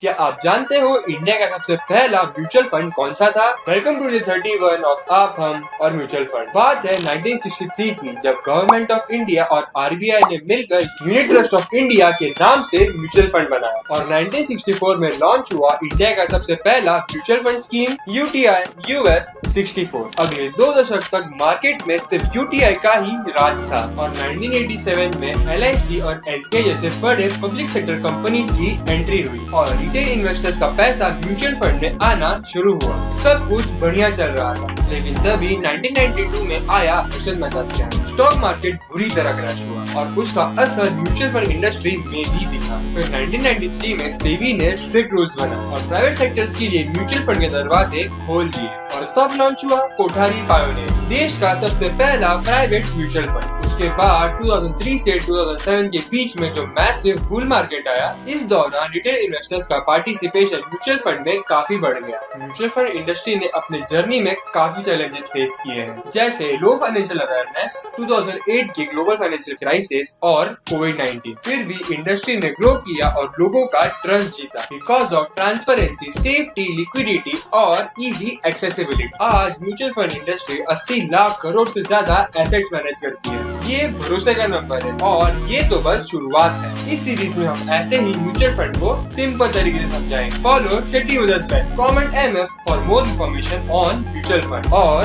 क्या आप जानते हो इंडिया का सबसे पहला म्यूचुअल फंड कौन सा था? वेलकम टू द 31 ऑफ आप हम और म्यूचुअल फंड। बात है 1963 की, जब गवर्नमेंट ऑफ इंडिया और आरबीआई ने मिलकर यूनिट ट्रस्ट ऑफ इंडिया के नाम से म्यूचुअल फंड बनाया और 1964 में लॉन्च हुआ इंडिया का सबसे पहला mutual fund scheme UTI US 64। अगले 2 दशक तक मार्केट में सिर्फ यूटीआई का ही राज था और 1987 में एलआईसी और एसबीआई जैसे बड़े पब्लिक सेक्टर कंपनीज की एंट्री हुई और रिटेल इन्वेस्टर्स का पैसा म्यूचुअल फंड में आना शुरू हुआ। सब कुछ बढ़िया चल रहा था, लेकिन तभी 1992 में आया Harshad Mehta scam. Stock market बुरी तरह क्रैश हुआ और उसका असर म्यूचुअल फंड इंडस्ट्री में भी दिखा। फिर 1993 में सेबी ने स्ट्रिक्ट रूल्स बना और प्राइवेट सेक्टर्स के लिए म्यूचुअल फंड के दरवाजे खोल दिए और तब लॉन्च हुआ कोठारी पायोनियर, देश का सबसे पहला प्राइवेट म्यूचुअल फंड। उसके बाद 2003 से 2007 के बीच में जो मैसिव बुल मार्केट आया, इस दौरान रिटेल इन्वेस्टर्स का पार्टिसिपेशन म्यूचुअल फंड में काफी बढ़ गया। म्यूचुअल फंड इंडस्ट्री ने अपने जर्नी में काफी चैलेंजेस फेस किए हैं, जैसे लो फाइनेंशियल अवेयरनेस, 2008 की ग्लोबल फाइनेंशियल क्राइसिस और कोविड-19। फिर भी इंडस्ट्री ने ग्रो किया और लोगों का ट्रस्ट जीता because of transparency, safety, liquidity और इजी एक्सेसिबिलिटी। आज mutual fund industry 80 lakh crore से ज्यादा एसेट्स मैनेज करती है। ये भरोसे का नंबर है और ये तो बस शुरुआत है। इस सीरीज में हम ऐसे ही म्यूचुअल फंड को सिंपल तरीके से समझाएंगे। Follow Shetty brothers fan, comment MF for more information on mutual fund. और